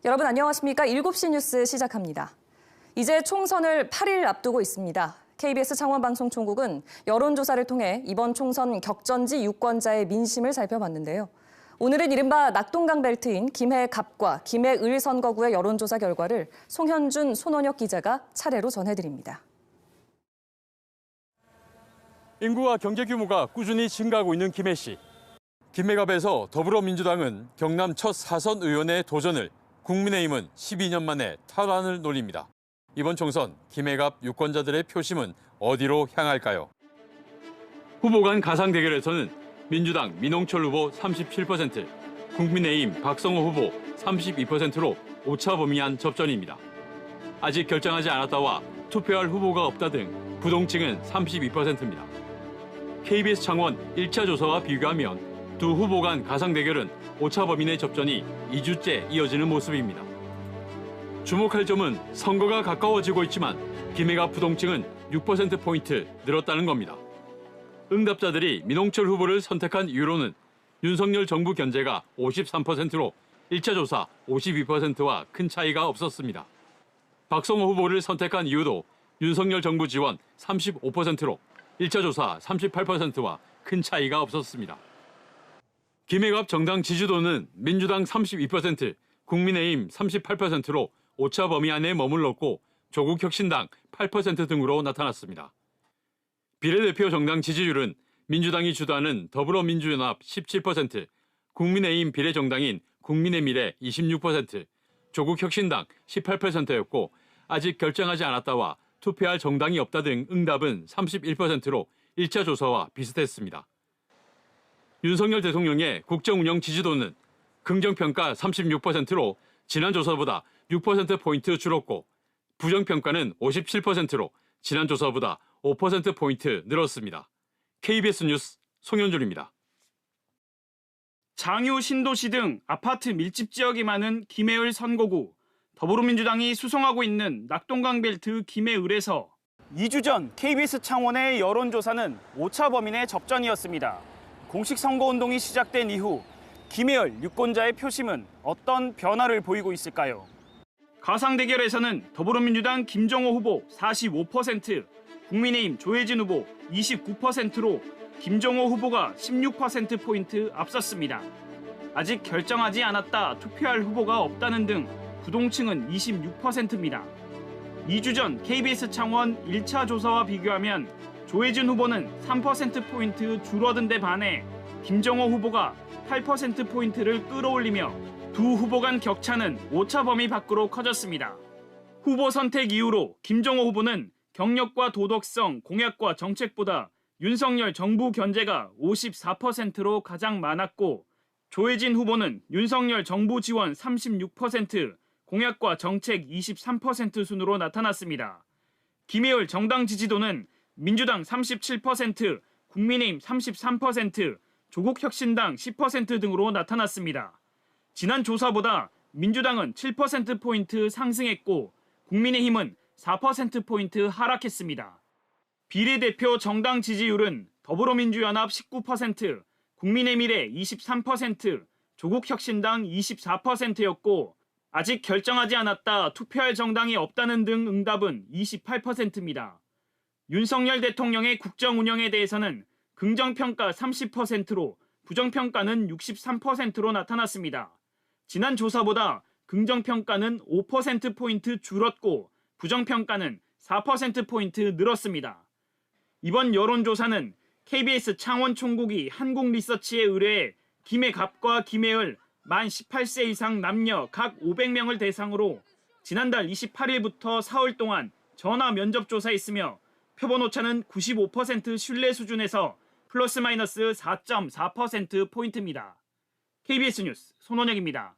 여러분 안녕하십니까? 7시 뉴스 시작합니다. 이제 총선을 8일 앞두고 있습니다. KBS 창원방송총국은 여론조사를 통해 이번 총선 격전지 유권자의 민심을 살펴봤는데요. 오늘은 이른바 낙동강 벨트인 김해갑과 김해을 선거구의 여론조사 결과를 송현준, 손원혁 기자가 차례로 전해드립니다. 인구와 경제 규모가 꾸준히 증가하고 있는 김해시. 김해갑에서 더불어민주당은 경남 첫 사선 의원의 도전을, 국민의힘은 12년 만에 탈환을 노립니다. 이번 총선 김해갑 유권자들의 표심은 어디로 향할까요? 후보 간 가상 대결에서는 민주당 민홍철 후보 37%, 국민의힘 박성호 후보 32%로 오차범위한 접전입니다. 아직 결정하지 않았다와 투표할 후보가 없다 등 부동층은 32%입니다. KBS 창원 1차 조사와 비교하면 두 후보 간 가상 대결은 오차범위 내 접전이 2주째 이어지는 모습입니다. 주목할 점은 선거가 가까워지고 있지만 김해갑 부동층은 6%포인트 늘었다는 겁니다. 응답자들이 민홍철 후보를 선택한 이유로는 윤석열 정부 견제가 53%로 1차 조사 52%와 큰 차이가 없었습니다. 박성호 후보를 선택한 이유도 윤석열 정부 지원 35%로 1차 조사 38%와 큰 차이가 없었습니다. 김해갑 정당 지지도는 민주당 32%, 국민의힘 38%로 오차 범위 안에 머물렀고 조국혁신당 8% 등으로 나타났습니다. 비례대표 정당 지지율은 민주당이 주도하는 더불어민주연합 17%, 국민의힘 비례정당인 국민의미래 26%, 조국혁신당 18%였고 아직 결정하지 않았다와 투표할 정당이 없다 등 응답은 31%로 1차 조사와 비슷했습니다. 윤석열 대통령의 국정운영 지지도는 긍정평가 36%로 지난 조사보다 6%포인트 줄었고 부정평가는 57%로 지난 조사보다 5%포인트 늘었습니다. KBS 뉴스 송현준입니다. 장유, 신도시 등 아파트 밀집 지역이 많은 김해을 선거구, 더불어민주당이 수성하고 있는 낙동강 벨트 김해을에서 2주 전 KBS 창원의 여론조사는 오차범위 내 접전이었습니다. 공식 선거운동이 시작된 이후 김해을 유권자의 표심은 어떤 변화를 보이고 있을까요? 가상 대결에서는 더불어민주당 김정호 후보 45%, 국민의힘 조혜진 후보 29%로 김정호 후보가 16%포인트 앞섰습니다. 아직 결정하지 않았다, 투표할 후보가 없다는 등 부동층은 26%입니다. 2주 전 KBS 창원 1차 조사와 비교하면 조혜진 후보는 3%포인트 줄어든 데 반해 김정호 후보가 8%포인트를 끌어올리며 두 후보 간 격차는 오차 범위 밖으로 커졌습니다. 후보 선택 이후로 김정호 후보는 경력과 도덕성, 공약과 정책보다 윤석열 정부 견제가 54%로 가장 많았고 조혜진 후보는 윤석열 정부 지원 36%, 공약과 정책 23% 순으로 나타났습니다. 김해을 정당 지지도는 민주당 37%, 국민의힘 33%, 조국혁신당 10% 등으로 나타났습니다. 지난 조사보다 민주당은 7%포인트 상승했고 국민의힘은 4%포인트 하락했습니다. 비례대표 정당 지지율은 더불어민주연합 19%, 국민의미래 23%, 조국혁신당 24%였고 아직 결정하지 않았다, 투표할 정당이 없다는 등 응답은 28%입니다. 윤석열 대통령의 국정 운영에 대해서는 긍정평가 30%로 부정평가는 63%로 나타났습니다. 지난 조사보다 긍정평가는 5%포인트 줄었고 부정평가는 4%포인트 늘었습니다. 이번 여론조사는 KBS 창원 총국이 한국리서치에 의뢰해 김해갑과 김해을 만 18세 이상 남녀 각 500명을 대상으로 지난달 28일부터 사흘 동안 전화 면접 조사했으며 표본 오차는 95% 신뢰 수준에서 플러스 마이너스 4.4%포인트입니다. KBS 뉴스 손원혁입니다.